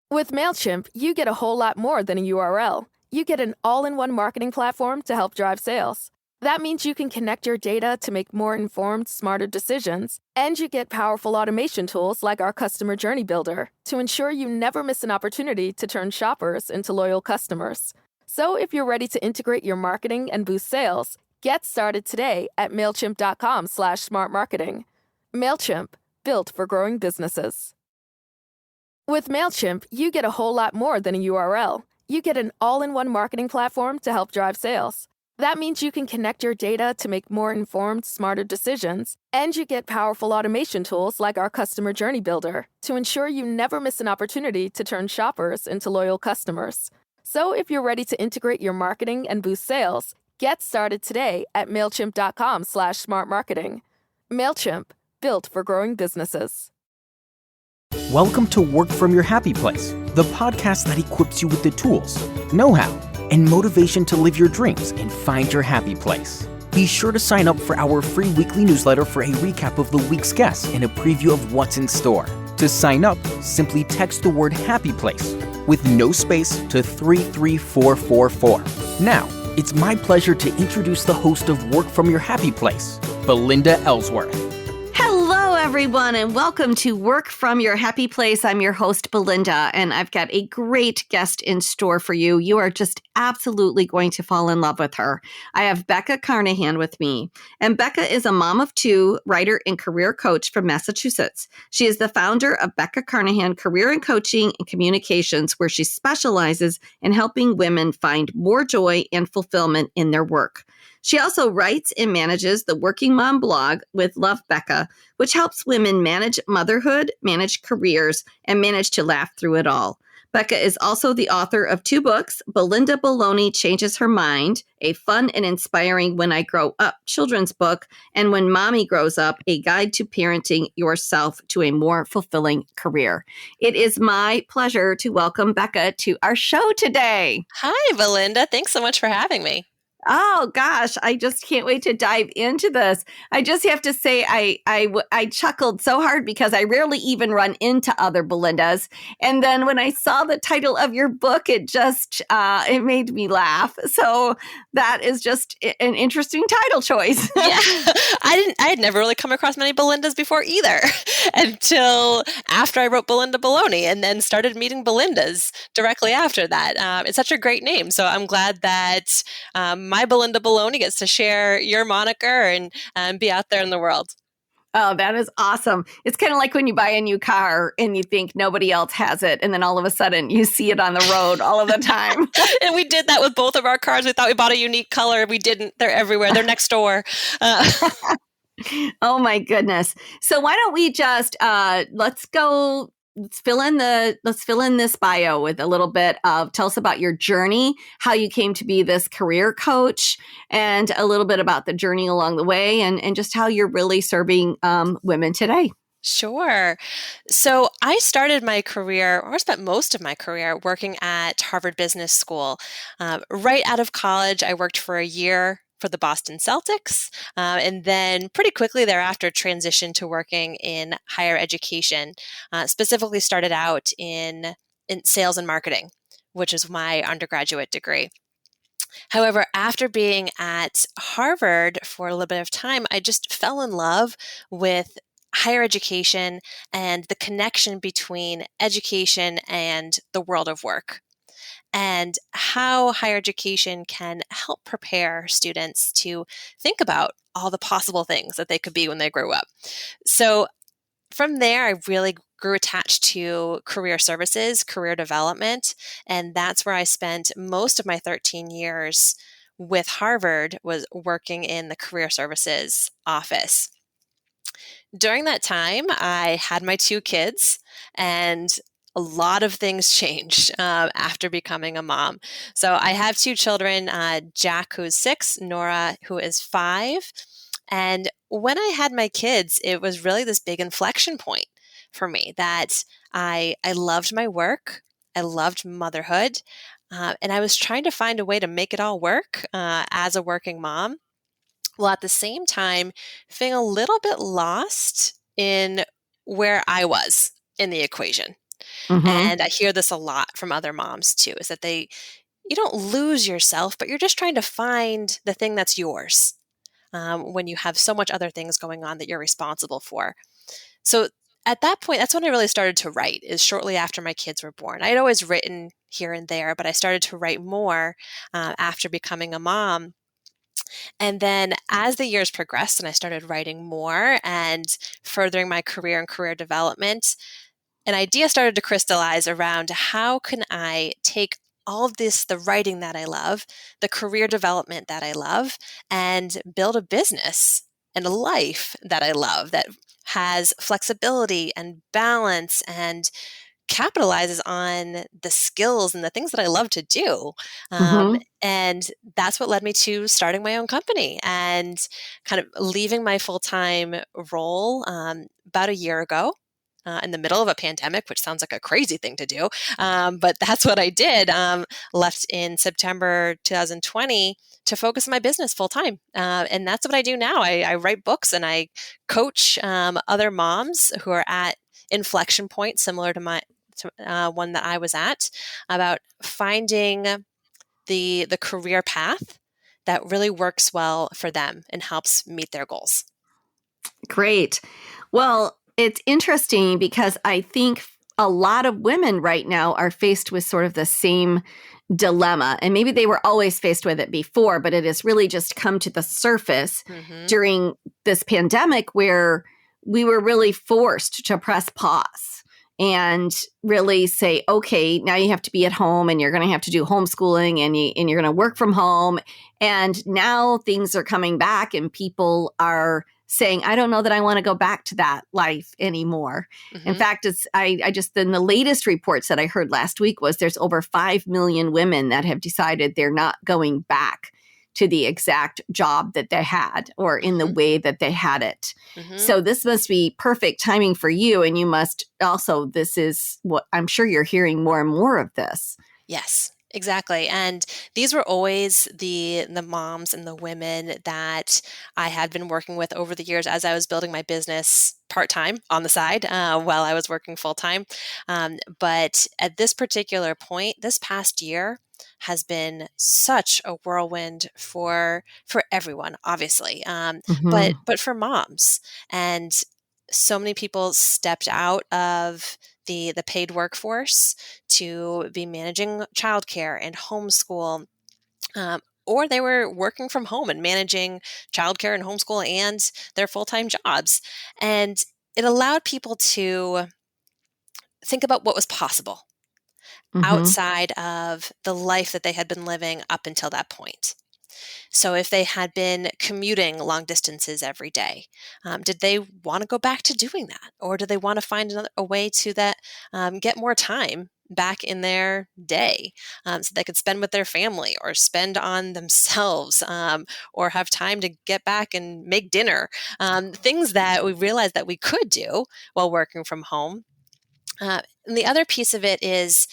With MailChimp, you get a whole lot more than a URL. You get an all-in-one marketing platform to help drive sales. That means you can connect your data to make more informed, smarter decisions, and you get powerful automation tools like our Customer Journey Builder to ensure you never miss an opportunity to turn shoppers into loyal customers. So if you're ready to integrate your marketing and boost sales, get started today at MailChimp.com/smartmarketing. MailChimp, built for growing businesses. With MailChimp, you get a whole lot more than a URL. You get an all-in-one marketing platform to help drive sales. That means you can connect your data to make more informed, smarter decisions, and you get powerful automation tools like our Customer Journey Builder to ensure you never miss an opportunity to turn shoppers into loyal customers. So if you're ready to integrate your marketing and boost sales, get started today at MailChimp.com/smartmarketing. MailChimp, built for growing businesses. Welcome to Work From Your Happy Place, the podcast that equips you with the tools, know-how, and motivation to live your dreams and find your happy place. Be sure to sign up for our free weekly newsletter for a recap of the week's guests and a preview of what's in store. To sign up, simply text the word Happy Place with no space to 33444. Now, it's my pleasure to introduce the host of Work From Your Happy Place, Belinda Ellsworth. Hello, everyone, and welcome to Work From Your Happy Place. I'm your host, Belinda, and I've got a great guest in store for you. You are just absolutely going to fall in love with her. I have Becca Carnahan with me, and Becca is a mom of two, writer, and career coach from Massachusetts. She is the founder of Becca Carnahan Career and Coaching and Communications, where she specializes in helping women find more joy and fulfillment in their work. She also writes and manages the Working Mom blog with Love Becca, which helps women manage motherhood, manage careers, and manage to laugh through it all. Becca is also the author of two books, Belinda Baloney Changes Her Mind, a fun and inspiring When I Grow Up children's book, and When Mommy Grows Up, a guide to parenting yourself to a more fulfilling career. It is my pleasure to welcome Becca to our show today. Hi, Belinda. Thanks so much for having me. Oh gosh, I just can't wait to dive into this. I just have to say I chuckled so hard because I rarely even run into other Belindas. And then when I saw the title of your book, it just it made me laugh. So that is just an interesting title choice. Yeah, I had never really come across many Belindas before either until after I wrote Belinda Baloney and then started meeting Belindas directly after that. It's such a great name. So I'm glad that my Belinda Baloney gets to share your moniker and be out there in the world. Oh, that is awesome. It's kind of like when you buy a new car and you think nobody else has it. And then all of a sudden you see it on the road all of the time. And we did that with both of our cars. We thought we bought a unique color. We didn't. They're everywhere. They're next door. Oh, my goodness. So why don't we just let's fill in this bio with a little bit of, tell us about your journey, how you came to be this career coach, and a little bit about the journey along the way, and just how you're really serving women today. Sure. So I started my career, or spent most of my career, working at Harvard Business School. Right out of college, I worked for a year for the Boston Celtics, and then pretty quickly thereafter transitioned to working in higher education, specifically started out in sales and marketing, which is my undergraduate degree. However, after being at Harvard for a little bit of time, I just fell in love with higher education and the connection between education and the world of work, and how higher education can help prepare students to think about all the possible things that they could be when they grow up. So from there, I really grew attached to career services, career development, and that's where I spent most of my 13 years with Harvard, was working in the career services office. During that time, I had my two kids, and a lot of things changed after becoming a mom. So I have two children, Jack, who's 6, Nora, who is 5. And when I had my kids, it was really this big inflection point for me that I loved my work. I loved motherhood. And I was trying to find a way to make it all work as a working mom, while at the same time feeling a little bit lost in where I was in the equation. Mm-hmm. And I hear this a lot from other moms too, is that you don't lose yourself, but you're just trying to find the thing that's yours when you have so much other things going on that you're responsible for. So at that point, that's when I really started to write, is shortly after my kids were born. I had always written here and there, but I started to write more after becoming a mom. And then as the years progressed and I started writing more and furthering my career and career development, an idea started to crystallize around how can I take all of this, the writing that I love, the career development that I love, and build a business and a life that I love that has flexibility and balance and capitalizes on the skills and the things that I love to do. Mm-hmm. And that's what led me to starting my own company and kind of leaving my full-time role about a year ago. In the middle of a pandemic, which sounds like a crazy thing to do. But that's what I did. Left in September 2020 to focus on my business full time. And that's what I do now. I write books and I coach other moms who are at inflection points similar to one that I was at, about finding the career path that really works well for them and helps meet their goals. Great. Well, it's interesting because I think a lot of women right now are faced with sort of the same dilemma. And maybe they were always faced with it before, but it has really just come to the surface during this pandemic where we were really forced to press pause and really say, okay, now you have to be at home and you're going to have to do homeschooling and you're going to work from home. And now things are coming back and people are saying, I don't know that I want to go back to that life anymore. In fact, I just, in the latest reports that I heard last week was there's over 5 million women that have decided they're not going back to the exact job that they had or in the way that they had it. So this must be perfect timing for you. And you must also, this is what I'm sure you're hearing more and more of this. Yes. Exactly. And these were always the moms and the women that I had been working with over the years as I was building my business part-time on the side while I was working full-time. But at this particular point, this past year has been such a whirlwind for everyone, obviously, but for moms. And so many people stepped out of the paid workforce to be managing childcare and homeschool, or they were working from home and managing childcare and homeschool and their full-time jobs. And it allowed people to think about what was possible outside of the life that they had been living up until that point. So if they had been commuting long distances every day, did they want to go back to doing that? Or do they want to find a way to get more time back in their day so they could spend with their family or spend on themselves or have time to get back and make dinner? Things that we realized that we could do while working from home. And the other piece of it is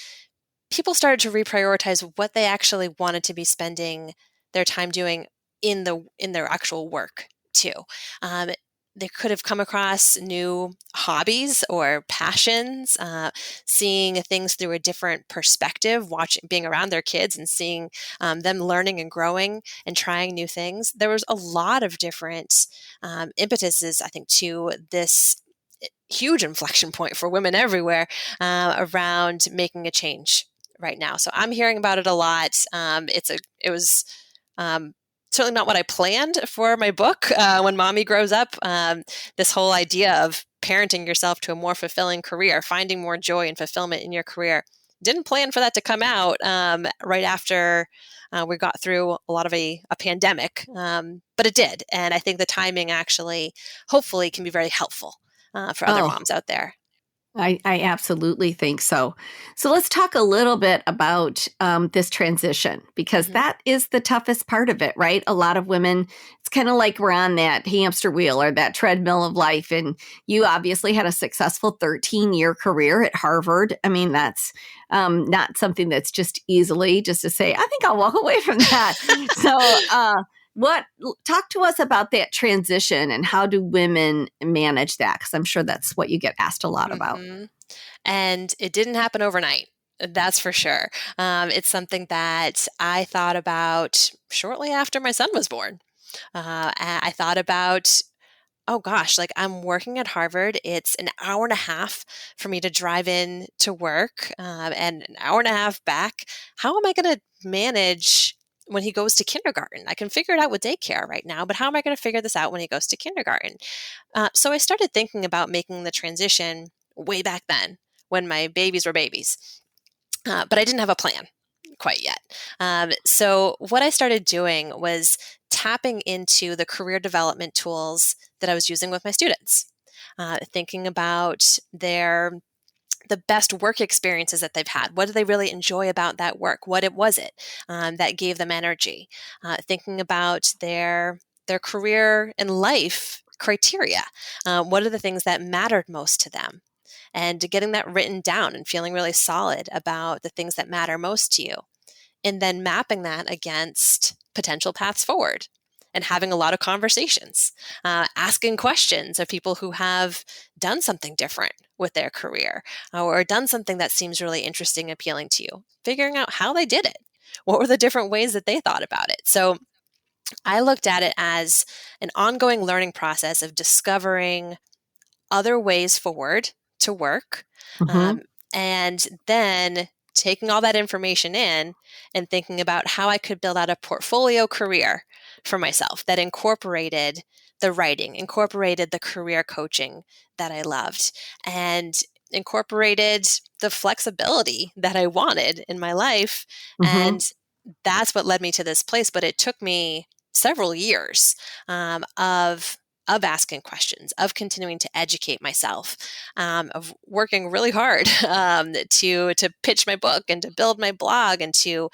people started to reprioritize what they actually wanted to be spending their time doing in their actual work too. They could have come across new hobbies or passions, seeing things through a different perspective, being around their kids and seeing them learning and growing and trying new things. There was a lot of different impetuses, I think, to this huge inflection point for women everywhere around making a change right now. So I'm hearing about it a lot. It was certainly not what I planned for my book, When Mommy Grows Up. This whole idea of parenting yourself to a more fulfilling career, finding more joy and fulfillment in your career. Didn't plan for that to come out right after we got through a lot of a pandemic, but it did. And I think the timing actually, hopefully, can be very helpful for other moms out there. I absolutely think so. So let's talk a little bit about this transition, because that is the toughest part of it, right? A lot of women, it's kind of like we're on that hamster wheel or that treadmill of life. And you obviously had a successful 13-year career at Harvard. I mean, that's not something that's just easily just to say, I think I'll walk away from that. So talk to us about that transition and how do women manage that? Because I'm sure that's what you get asked a lot about. And it didn't happen overnight. That's for sure. It's something that I thought about shortly after my son was born. I thought about, oh gosh, like I'm working at Harvard. It's an hour and a half for me to drive in to work and an hour and a half back. How am I going to manage when he goes to kindergarten? I can figure it out with daycare right now, but how am I going to figure this out when he goes to kindergarten? So I started thinking about making the transition way back then when my babies were babies. But I didn't have a plan quite yet. So what I started doing was tapping into the career development tools that I was using with my students, thinking about the best work experiences that they've had. What do they really enjoy about that work? What was it that gave them energy? Thinking about their career and life criteria. What are the things that mattered most to them? And getting that written down and feeling really solid about the things that matter most to you. And then mapping that against potential paths forward and having a lot of conversations, asking questions of people who have done something different with their career or done something that seems really interesting, appealing to you, figuring out how they did it. What were the different ways that they thought about it? So I looked at it as an ongoing learning process of discovering other ways forward to work, Mm-hmm. and then taking all that information in and thinking about how I could build out a portfolio career for myself that incorporated the writing, incorporated the career coaching that I loved, and incorporated the flexibility that I wanted in my life. Mm-hmm. And that's what led me to this place. But it took me several years of asking questions, of continuing to educate myself, of working really hard to pitch my book and to build my blog and to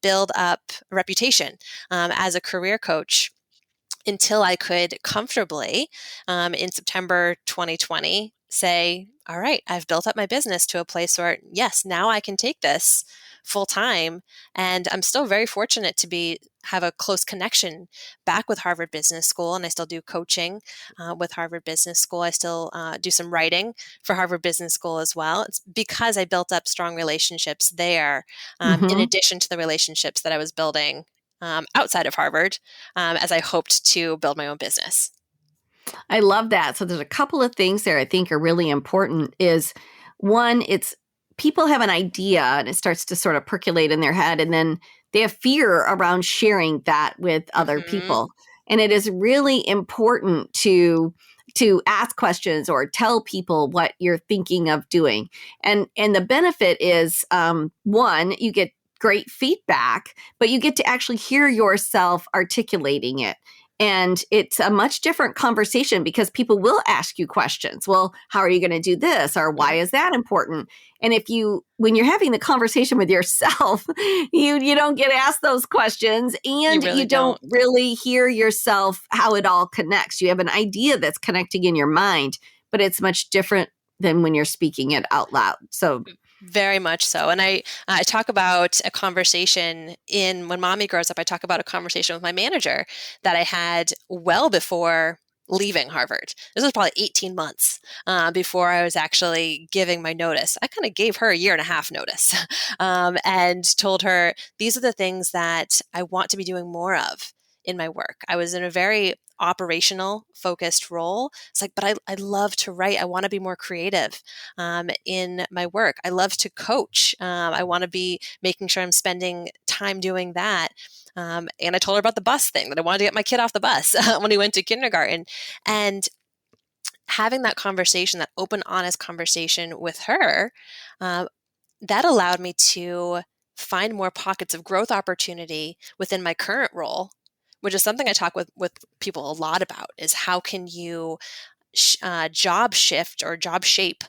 build up a reputation as a career coach until I could comfortably, in September 2020, say, all right, I've built up my business to a place where, yes, now I can take this full time. And I'm still very fortunate to have a close connection back with Harvard Business School. And I still do coaching with Harvard Business School. I still do some writing for Harvard Business School as well. It's because I built up strong relationships there, in Mm-hmm. addition to the relationships that I was building outside of Harvard, as I hoped to build my own business. I love that. So there's a couple of things there I think are really important is one, it's people have an idea and it starts to sort of percolate in their head and then they have fear around sharing that with other people. And it is really important to ask questions or tell people what you're thinking of doing. And the benefit is one, you get great feedback, but you get to actually hear yourself articulating it. And it's a much different conversation because people will ask you questions. Well, how are you going to do this? Or why is that important? And when you're having the conversation with yourself, you don't get asked those questions and really you don't really hear yourself how it all connects. You have an idea that's connecting in your mind, but it's much different than when you're speaking it out loud. So very much so. And I talk about a conversation when Mommy Grows Up, I talk about a conversation with my manager that I had well before leaving Harvard. This was probably 18 months before I was actually giving my notice. I kind of gave her a 1.5 year notice and told her, these are the things that I want to be doing more of in my work. I was in a very operational focused role. It's like, but I love to write. I want to be more creative in my work. I love to coach. I want to be making sure I'm spending time doing that. And I told her about the bus thing, that I wanted to get my kid off the bus when he went to kindergarten. And having that conversation, that open, honest conversation with her, that allowed me to find more pockets of growth opportunity within my current role, which is something I talk with people a lot about, is how can you job shift or job shape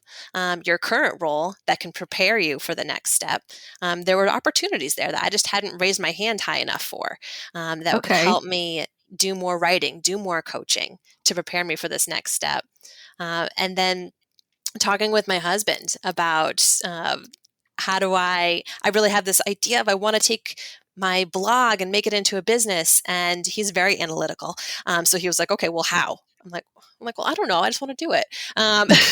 your current role that can prepare you for the next step. There were opportunities there that I just hadn't raised my hand high enough for, that could help me do more writing, do more coaching to prepare me for this next step. And then talking with my husband about how do I really have this idea of I want to take my blog and make it into a business. And he's very analytical. So he was like, okay, well, how? well, I don't know. I just want to do it.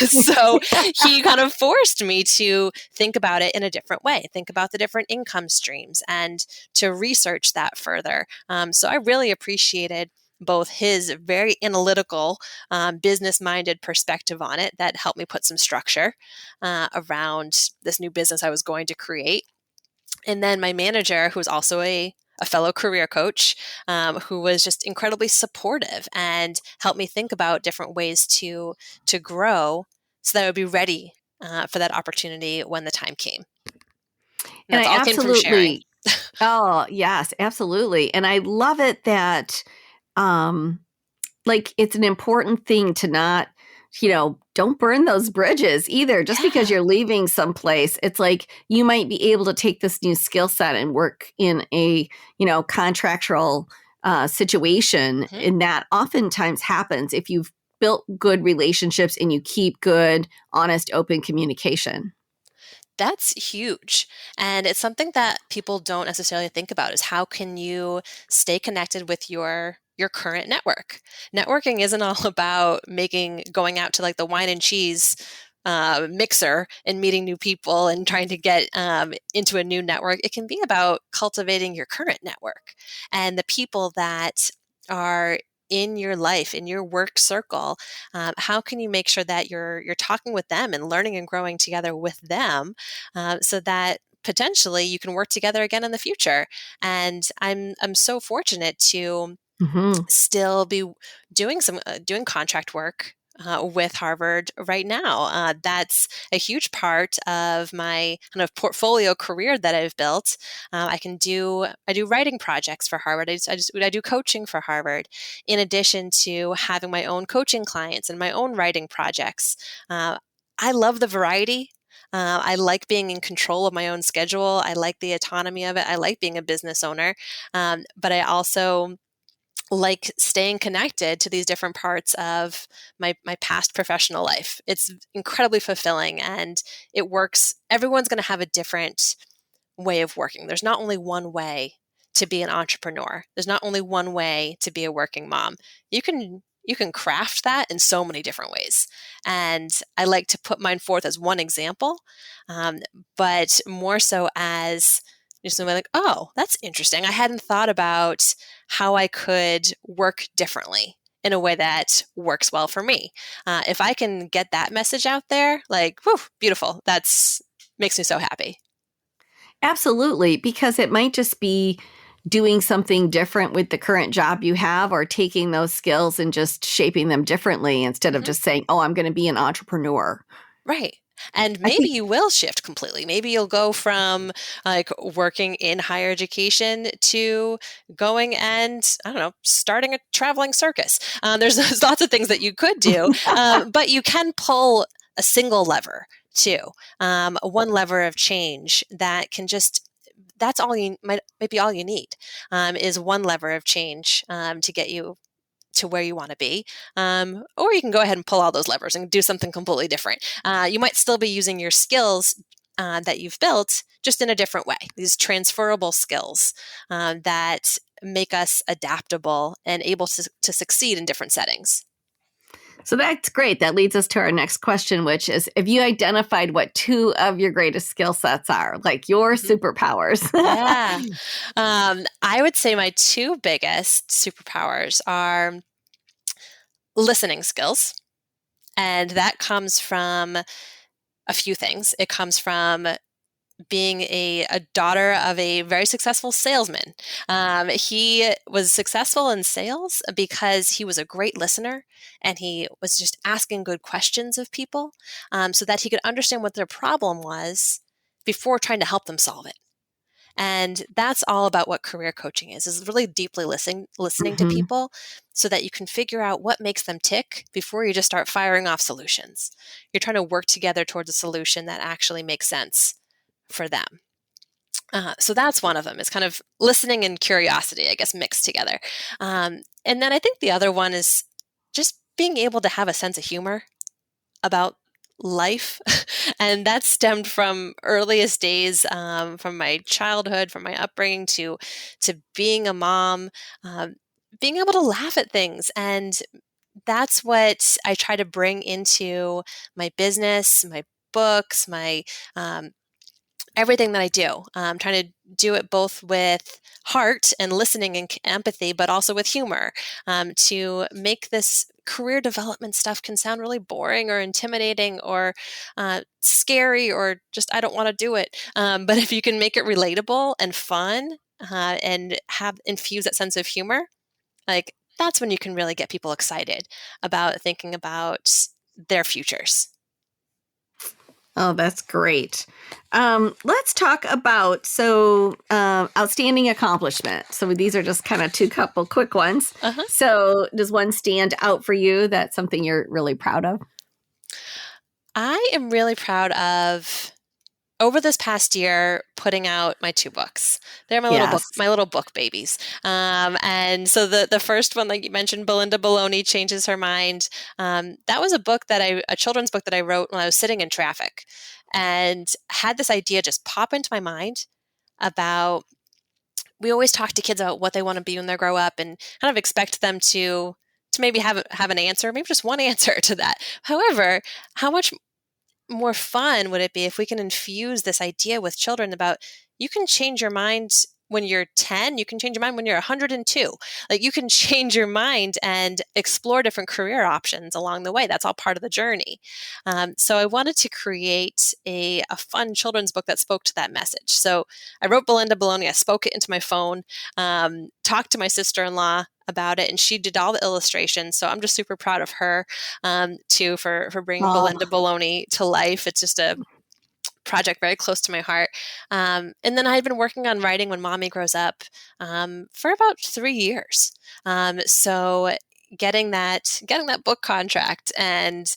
So he kind of forced me to think about it in a different way, think about the different income streams and to research that further. So I really appreciated both his very analytical, business-minded perspective on it that helped me put some structure around this new business I was going to create. And then my manager, who's also a fellow career coach, who was just incredibly supportive and helped me think about different ways to grow so that I would be ready for that opportunity when the time came. And that's all came from sharing. Oh, yes, absolutely. And I love it that it's an important thing to not, don't burn those bridges either. Just because you're leaving someplace, it's like you might be able to take this new skill set and work in a, contractual situation. Mm-hmm. And that oftentimes happens if you've built good relationships and you keep good, honest, open communication. That's huge. And it's something that people don't necessarily think about is how can you stay connected with your current network. Networking isn't all about going out to like the wine and cheese mixer and meeting new people and trying to get into a new network. It can be about cultivating your current network and the people that are in your life, in your work circle. How can you make sure that you're talking with them and learning and growing together with them so that potentially you can work together again in the future? And I'm so fortunate to still be doing doing contract work with Harvard right now. That's a huge part of my kind of portfolio career that I've built. I do writing projects for Harvard. I do coaching for Harvard, in addition to having my own coaching clients and my own writing projects. I love the variety. I like being in control of my own schedule. I like the autonomy of it. I like being a business owner, but I also like staying connected to these different parts of my past professional life. It's incredibly fulfilling and it works. Everyone's going to have a different way of working. There's not only one way to be an entrepreneur. There's not only one way to be a working mom. You can craft that in so many different ways. And I like to put mine forth as one example, but more so as just like, oh, that's interesting. I hadn't thought about how I could work differently in a way that works well for me. If I can get that message out there, like, whew, beautiful. That's makes me so happy. Absolutely, because it might just be doing something different with the current job you have or taking those skills and just shaping them differently instead of just saying, oh, I'm going to be an entrepreneur. Right. And maybe you will shift completely. Maybe you'll go from like working in higher education to going and, I don't know, starting a traveling circus. There's lots of ththings that you could do, but you can pull a single lever too. One lever of change that can that's all might be all you need is one lever of change to get you to where you want to be. Or you can go ahead and pull all those levers and do something completely different. You might still be using your skills that you've built just in a different way. These transferable skills that make us adaptable and able to succeed in different settings. So that's great. That leads us to our next question, which is, have you identified what two of your greatest skill sets are, like your superpowers? Yeah. I would say my two biggest superpowers are listening skills. And that comes from a few things. It comes from being a daughter of a very successful salesman. He was successful in sales because he was a great listener and he was just asking good questions of people so that he could understand what their problem was before trying to help them solve it. And that's all about what career coaching is really deeply listening to people so that you can figure out what makes them tick before you just start firing off solutions. You're trying to work together towards a solution that actually makes sense for them. So that's one of them. It's kind of listening and curiosity, I guess, mixed together. And then I think the other one is just being able to have a sense of humor about life. And that stemmed from earliest days, from my childhood, from my upbringing to being a mom, being able to laugh at things and that's what I try to bring into my business, my books, my everything that I do. I'm trying to do it both with heart and listening and empathy, but also with humor, to make this career development stuff can sound really boring or intimidating or scary or just, I don't want to do it. But if you can make it relatable and fun and infuse that sense of humor, like that's when you can really get people excited about thinking about their futures. Oh, that's great. Let's talk about outstanding accomplishment. So these are just kind of couple quick ones. Uh-huh. So does one stand out for you? That's something you're really proud of? I am really proud of, over this past year, putting out my 2 books. They're my little book babies. And so the first one, like you mentioned, Belinda Baloney Changes Her Mind. That was a children's book that I wrote when I was sitting in traffic, and had this idea just pop into my mind about, we always talk to kids about what they want to be when they grow up, and kind of expect them to maybe have an answer, maybe just one answer to that. However, how much more fun would it be if we can infuse this idea with children about, you can change your mind when you're 10, you can change your mind when you're 102. Like, you can change your mind and explore different career options along the way. That's all part of the journey. So I wanted to create a fun children's book that spoke to that message. So I wrote Belinda Baloney. I spoke it into my phone, talked to my sister-in-law about it, and she did all the illustrations. So I'm just super proud of her, too, for bringing Belinda Baloney to life. It's just a project very close to my heart. And then I had been working on writing When Mommy Grows Up for about 3 years. So getting that book contract and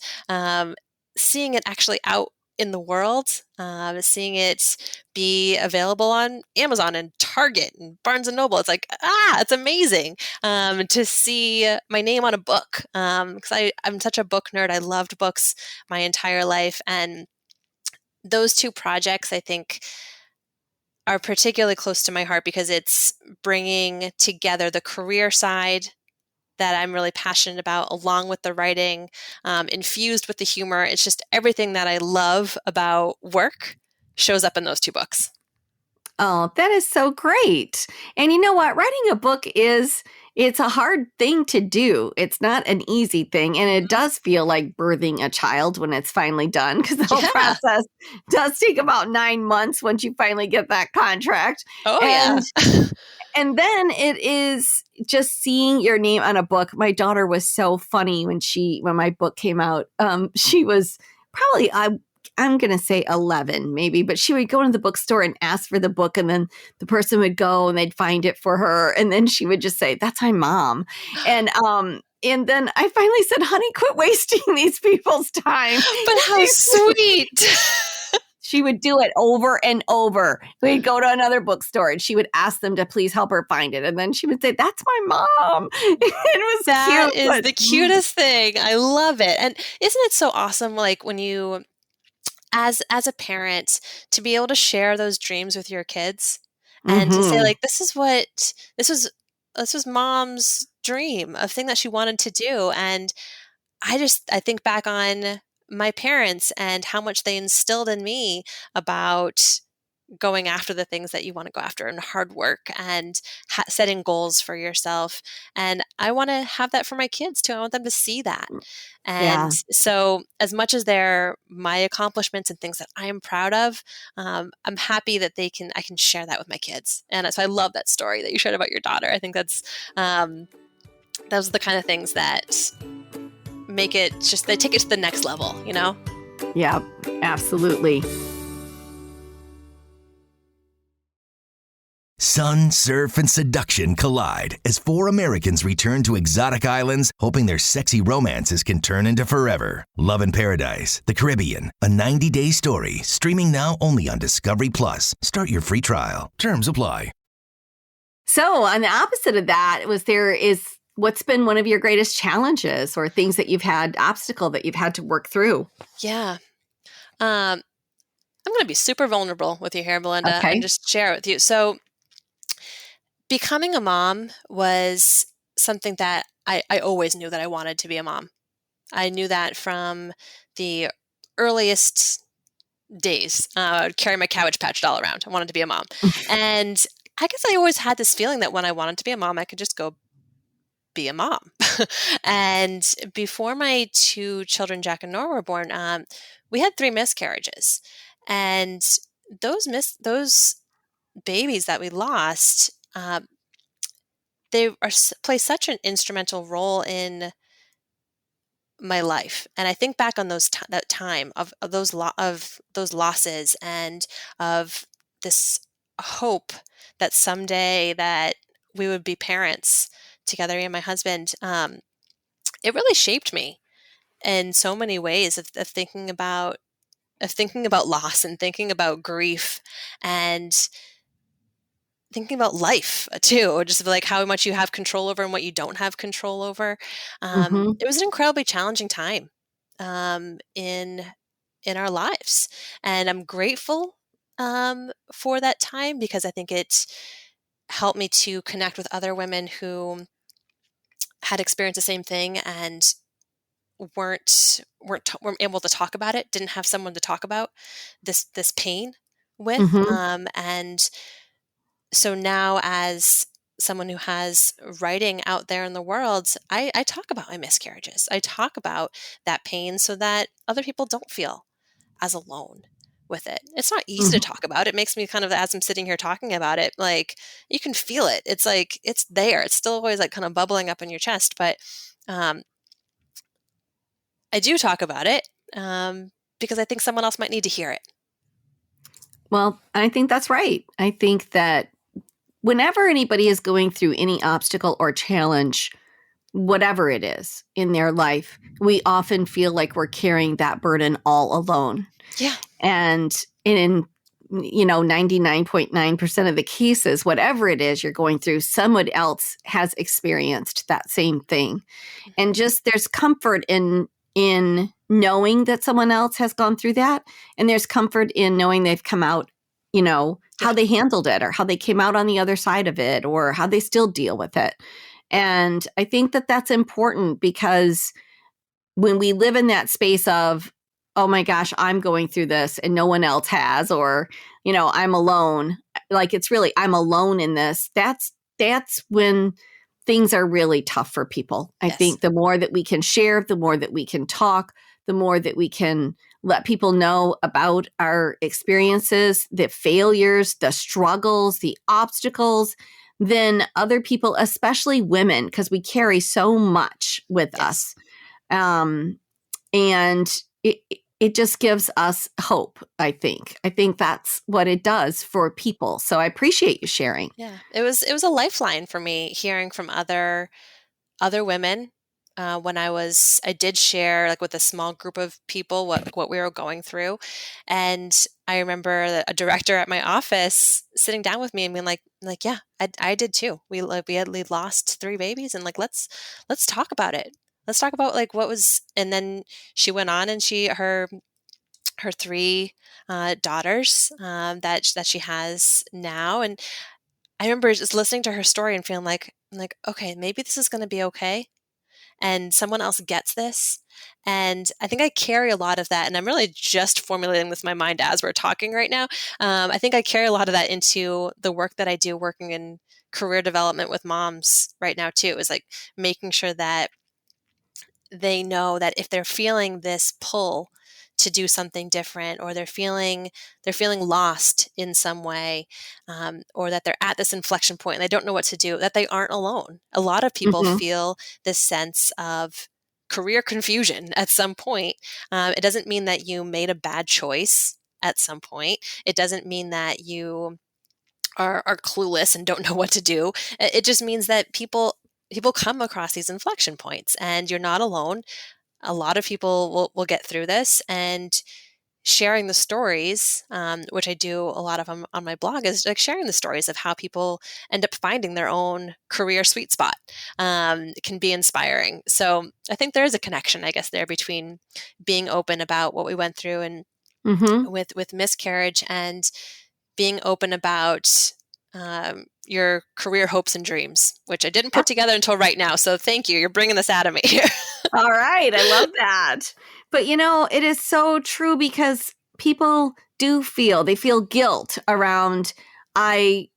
seeing it actually out in the world, seeing it be available on Amazon and Target and Barnes and Noble. It's like, it's amazing to see my name on a book, because I'm such a book nerd. I loved books my entire life. And those 2 projects, I think, are particularly close to my heart because it's bringing together the career side that I'm really passionate about, along with the writing, infused with the humor. It's just everything that I love about work shows up in those 2 books. Oh, that is so great. And you know what? Writing a book it's a hard thing to do. It's not an easy thing. And it does feel like birthing a child when it's finally done, because the whole process does take about 9 months once you finally get that contract. Oh, And then it is just seeing your name on a book. My daughter was so funny when my book came out. She was probably, I'm going to say 11 maybe, but she would go into the bookstore and ask for the book, and then the person would go and they'd find it for her. And then she would just say, "That's my mom." And then I finally said, "Honey, quit wasting these people's time." But how sweet. She would do it over and over. We'd go to another bookstore and she would ask them to please help her find it. And then she would say, "That's my mom." That is the cutest thing. I love it. And isn't it so awesome, like, when you, as a parent, to be able to share those dreams with your kids and to say, like, this was mom's dream, a thing that she wanted to do. And I think back on my parents and how much they instilled in me about going after the things that you want to go after, and hard work, and setting goals for yourself. And I want to have that for my kids too. I want them to see that. And so, as much as they're my accomplishments and things that I am proud of, I'm happy that I can share that with my kids. And so I love that story that you shared about your daughter. I think that's those are the kind of things that make it just, they take it to the next level, you know? Yeah, absolutely. Sun, surf, and seduction collide as 4 Americans return to exotic islands, hoping their sexy romances can turn into forever. Love in Paradise, the Caribbean, a 90-day story, streaming now only on Discovery Plus. Start your free trial. Terms apply. So on the opposite of that, what's been one of your greatest challenges or things that you've had, obstacle that you've had to work through? Yeah. I'm going to be super vulnerable with you here, Belinda, Okay. and just share it with you. So becoming a mom was something that I always knew that I wanted to be a mom. I knew that from the earliest days. I would carry my Cabbage Patch doll around. I wanted to be a mom. And I guess I always had this feeling that when I wanted to be a mom, I could just go be a mom. And before my 2 children, Jack and Nora, were born, we had 3 miscarriages. And those babies that we lost, they play such an instrumental role in my life. And I think back on that time of those losses, and of this hope that someday that we would be parents together, me and my husband. It really shaped me in so many ways of thinking about loss, and thinking about grief, and thinking about life too, just like how much you have control over and what you don't have control over. Mm-hmm. It was an incredibly challenging time in our lives, and I'm grateful for that time, because I think it helped me to connect with other women who had experienced the same thing and weren't able to talk about it, didn't have someone to talk about this pain with. Mm-hmm. And so now, as someone who has writing out there in the world, I talk about my miscarriages. I talk about that pain so that other people don't feel as alone with it. It's not easy to talk about. It makes me kind of, as I'm sitting here talking about it, like, you can feel it. It's like, it's there. It's still always like kind of bubbling up in your chest. But I do talk about it because I think someone else might need to hear it. Well, I think that's right. I think that whenever anybody is going through any obstacle or challenge, whatever it is in their life, we often feel like we're carrying that burden all alone. Yeah. And in 99.9% of the cases, whatever it is you're going through, someone else has experienced that same thing. And just there's comfort in knowing that someone else has gone through that. And there's comfort in knowing they've come out, how they handled it, or how they came out on the other side of it, or how they still deal with it. And I think that that's important, because when we live in that space of, oh my gosh, I'm going through this and no one else has, or, I'm alone, like it's really, I'm alone in this. That's when things are really tough for people. I think the more that we can share, the more that we can talk, the more that we can let people know about our experiences, the failures, the struggles, the obstacles, then other people, especially women, because we carry so much with us. And it just gives us hope, I think. I think that's what it does for people. So I appreciate you sharing. Yeah, it was a lifeline for me, hearing from other women. When I did share, like, with a small group of people what we were going through. And I remember a director at my office sitting down with me and being like, yeah, I did too. We had lost 3 babies, and like, let's talk about it. Let's talk about like what was. And then she went on, and her 3 daughters that she has now. And I remember just listening to her story and feeling like, okay, maybe this is going to be okay, and someone else gets this. And I think I carry a lot of that, and I'm really just formulating this in my mind as we're talking right now. I think I carry a lot of that into the work that I do, working in career development with moms right now too, is like making sure that they know that if they're feeling this pull to do something different, or they're feeling lost in some way, or that they're at this inflection point and they don't know what to do, that they aren't alone. A lot of people feel this sense of career confusion at some point. It doesn't mean that you made a bad choice at some point. It doesn't mean that you are clueless and don't know what to do. It just means that people come across these inflection points, and you're not alone. A lot of people will get through this, and sharing the stories, which I do a lot of on my blog, is like sharing the stories of how people end up finding their own career sweet spot, can be inspiring. So I think there is a connection, I guess, there between being open about what we went through and with miscarriage, and being open about your career hopes and dreams, which I didn't put together until right now. So thank you. You're bringing this out of me. All right. I love that. But it is so true because people they feel guilt around, I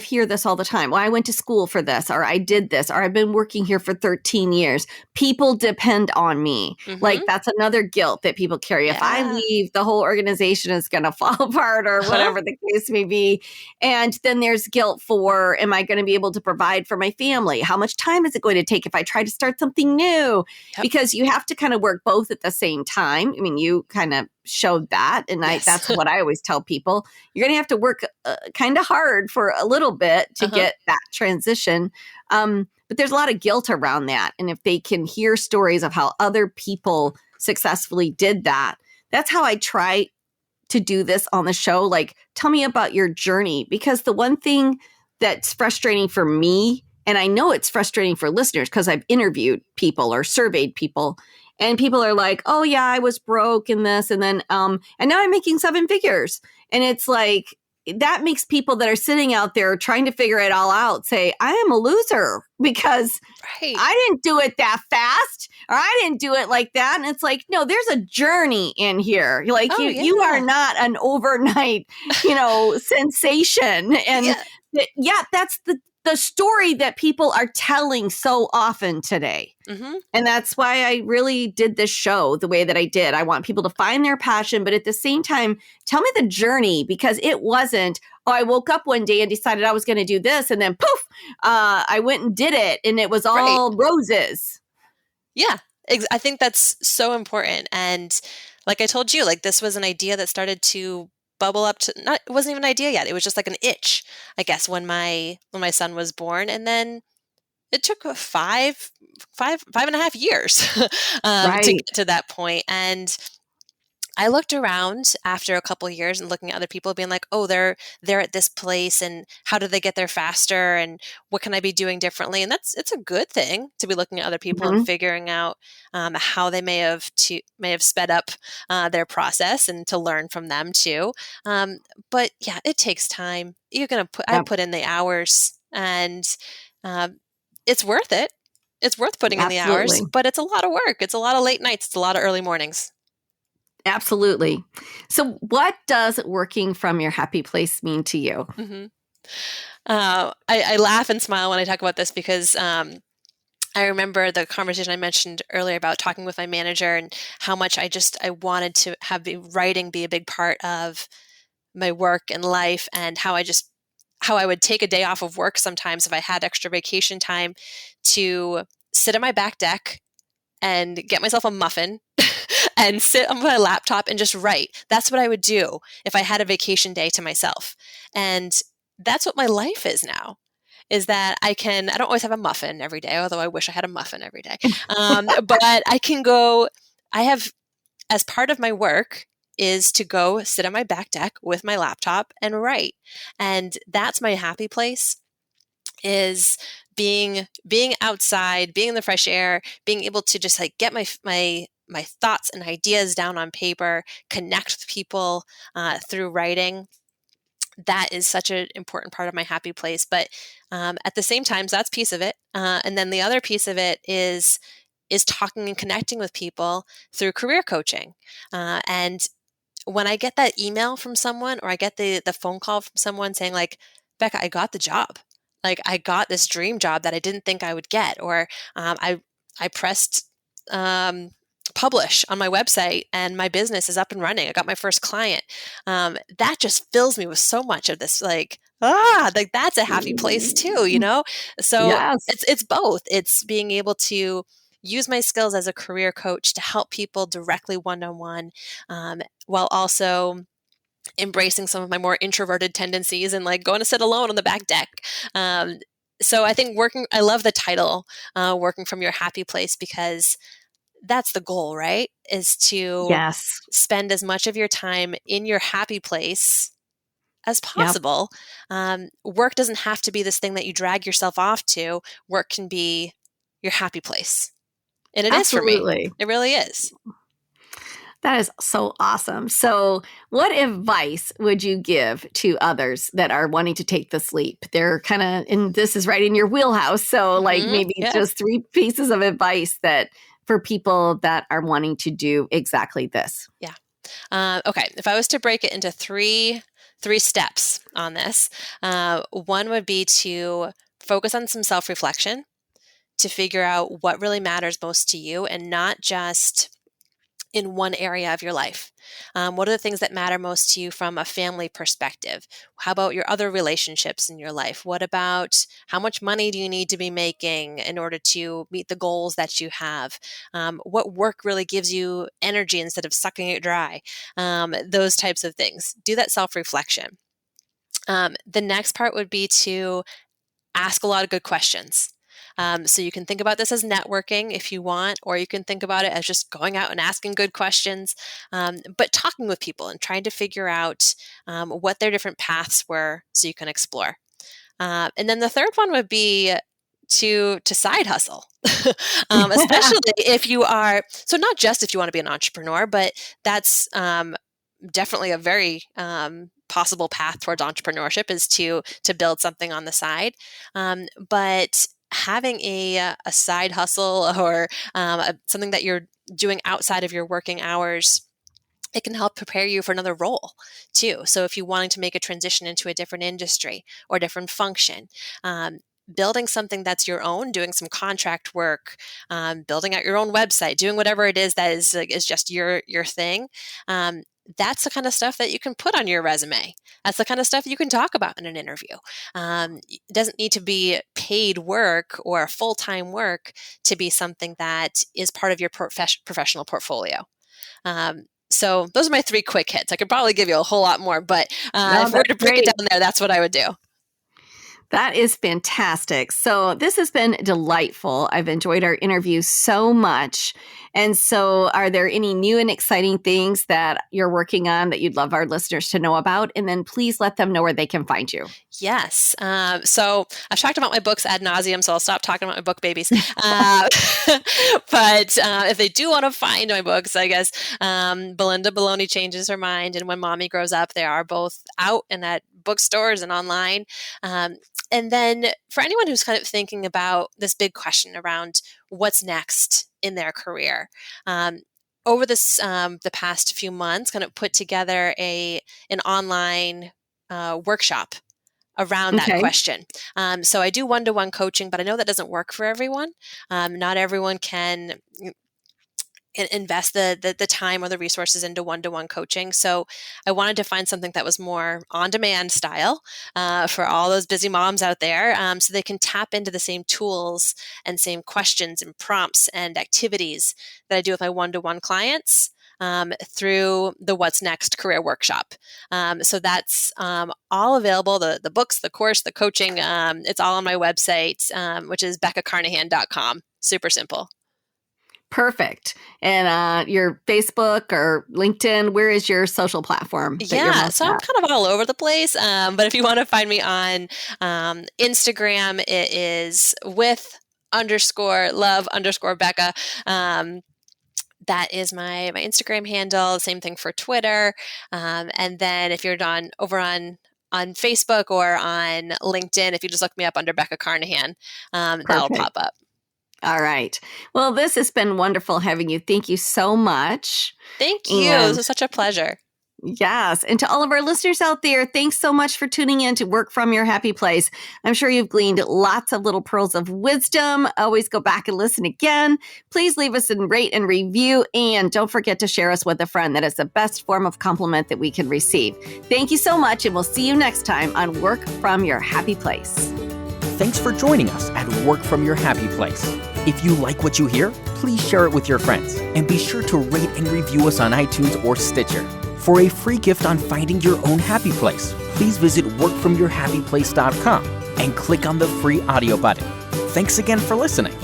hear this all the time. Well, I went to school for this, or I did this, or I've been working here for 13 years. People depend on me. Mhm. Like that's another guilt that people carry. If I Yeah. leave, the whole organization is going to fall apart or whatever the case may be. And then there's guilt for, am I going to be able to provide for my family? How much time is it going to take if I try to start something new? Yep. Because you have to kind of work both at the same time. I mean, you kind of showed that. And Yes. that's what I always tell people. You're going to have to work kind of hard for a little bit to get that transition. But there's a lot of guilt around that. And if they can hear stories of how other people successfully did that, that's how I try to do this on the show. Like, tell me about your journey. Because the one thing that's frustrating for me, and I know it's frustrating for listeners because I've interviewed people or surveyed people, and people are like, oh yeah, I was broke in this. And then, and now I'm making 7 figures. And it's like, that makes people that are sitting out there trying to figure it all out say, I am a loser because I didn't do it that fast, or I didn't do it like that. And it's like, no, there's a journey in here. Like you are not an overnight, sensation. And that's the story that people are telling so often today. Mm-hmm. And that's why I really did this show the way that I did. I want people to find their passion, but at the same time, tell me the journey, because it wasn't, I woke up one day and decided I was going to do this. And then poof, I went and did it. And it was all roses. Yeah, I think that's so important. And like I told you, like this was an idea that started to bubble up to, it wasn't even an idea yet. It was just like an itch, I guess, when my son was born. And then it took 5.5 years to get to that point. And I looked around after a couple of years and looking at other people being like, oh, they're at this place, and how did they get there faster, and what can I be doing differently? And it's a good thing to be looking at other people and figuring out how they may have sped up their process, and to learn from them too. But yeah, it takes time. I put in the hours, and it's worth it. It's worth putting in the hours, but it's a lot of work. It's a lot of late nights. It's a lot of early mornings. Absolutely. So what does working from your happy place mean to you? Mm-hmm. I laugh and smile when I talk about this because I remember the conversation I mentioned earlier about talking with my manager and how much I wanted to have writing be a big part of my work and life, and how I would take a day off of work sometimes if I had extra vacation time to sit on my back deck and get myself a muffin and sit on my laptop and just write. That's what I would do if I had a vacation day to myself. And that's what my life is now, is that I don't always have a muffin every day, although I wish I had a muffin every day. But as part of my work is to go sit on my back deck with my laptop and write. And that's my happy place, is being outside, being in the fresh air, being able to just like get my thoughts and ideas down on paper, connect with people through writing. That is such an important part of my happy place. But at the same time, so that's piece of it. And then the other piece of it is talking and connecting with people through career coaching. And when I get that email from someone, or I get the phone call from someone saying like, Becca, I got the job. Like I got this dream job that I didn't think I would get, or I pressed publish on my website and my business is up and running. I got my first client. That just fills me with so much of this, like that's a happy place too, So yes. It's both. It's being able to use my skills as a career coach to help people directly one-on-one, while also embracing some of my more introverted tendencies and like going to sit alone on the back deck. So I think I love the title, working from your happy place, because that's the goal, right? Is to spend as much of your time in your happy place as possible. Yep. Work doesn't have to be this thing that you drag yourself off to. Work can be your happy place. And it is for me. It really is. That is so awesome. So what advice would you give to others that are wanting to take this leap? They're kind of, and this is right in your wheelhouse. So like maybe just 3 pieces of advice that for people that are wanting to do exactly this. Yeah. Okay. If I was to break it into three steps on this, one would be to focus on some self-reflection to figure out what really matters most to you and not just in one area of your life. What are the things that matter most to you from a family perspective? How about your other relationships in your life? What about how much money do you need to be making in order to meet the goals that you have? What work really gives you energy instead of sucking it dry? Those types of things. Do that self-reflection. The next part would be to ask a lot of good questions. So you can think about this as networking if you want, or you can think about it as just going out and asking good questions, but talking with people and trying to figure out what their different paths were so you can explore. And then the third one would be to side hustle, especially if you are, so not just if you want to be an entrepreneur, but that's definitely a very possible path towards entrepreneurship is to build something on the side. But having a side hustle or something that you're doing outside of your working hours, it can help prepare you for another role too. So if you're wanting to make a transition into a different industry or a different function, building something that's your own, doing some contract work, building out your own website, doing whatever it is that is just your thing. That's the kind of stuff that you can put on your resume. That's the kind of stuff you can talk about in an interview. It doesn't need to be paid work or full-time work to be something that is part of your professional portfolio. So those are my 3 quick hits. I could probably give you a whole lot more, but if we were to break it down there, that's what I would do. That is fantastic. So this has been delightful. I've enjoyed our interview so much. And so are there any new and exciting things that you're working on that you'd love our listeners to know about? And then please let them know where they can find you. Yes. So I've talked about my books ad nauseum, so I'll stop talking about my book babies. But if they do want to find my books, I guess Belinda Baloney Changes Her Mind and When Mommy Grows Up, they are both out and at bookstores and online. And then for anyone who's kind of thinking about this big question around what's next in their career, over this the past few months, kind of put together an online workshop around that question. So I do one-to-one coaching, but I know that doesn't work for everyone. Not everyone can invest the time or the resources into one-to-one coaching. So I wanted to find something that was more on-demand style for all those busy moms out there, so they can tap into the same tools and same questions and prompts and activities that I do with my one-to-one clients through the What's Next Career Workshop. So that's all available, the books, the course, the coaching, it's all on my website, which is beccacarnahan.com. Super simple. Perfect. And your Facebook or LinkedIn, where is your social platform? Yeah, so I'm kind of all over the place. But if you want to find me on Instagram, it is with_love_Becca. That is my Instagram handle. Same thing for Twitter. And then if you're over on Facebook or on LinkedIn, if you just look me up under Becca Carnahan, that'll pop up. All right. Well, this has been wonderful having you. Thank you so much. Thank you. This was such a pleasure. Yes. And to all of our listeners out there, thanks so much for tuning in to Work From Your Happy Place. I'm sure you've gleaned lots of little pearls of wisdom. Always go back and listen again. Please leave us a rate and review. And don't forget to share us with a friend. That is the best form of compliment that we can receive. Thank you so much. And we'll see you next time on Work From Your Happy Place. Thanks for joining us at Work From Your Happy Place. If you like what you hear, please share it with your friends and be sure to rate and review us on iTunes or Stitcher. For a free gift on finding your own happy place, please visit workfromyourhappyplace.com and click on the free audio button. Thanks again for listening.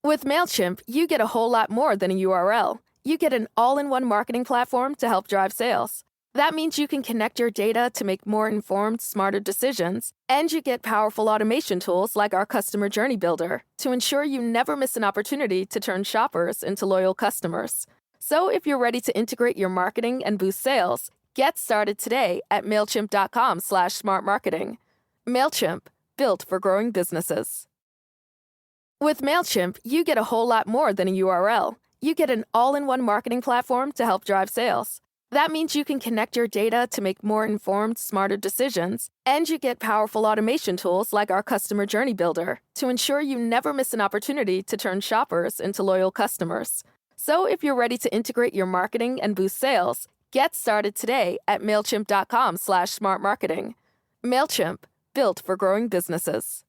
With MailChimp, you get a whole lot more than a URL. You get an all-in-one marketing platform to help drive sales. That means you can connect your data to make more informed, smarter decisions, and you get powerful automation tools like our Customer Journey Builder to ensure you never miss an opportunity to turn shoppers into loyal customers. So if you're ready to integrate your marketing and boost sales, get started today at MailChimp.com/smartmarketing. MailChimp, built for growing businesses. With MailChimp, you get a whole lot more than a URL. You get an all-in-one marketing platform to help drive sales. That means you can connect your data to make more informed, smarter decisions, and you get powerful automation tools like our Customer Journey Builder to ensure you never miss an opportunity to turn shoppers into loyal customers. So if you're ready to integrate your marketing and boost sales, get started today at MailChimp.com/smartmarketing. MailChimp, built for growing businesses.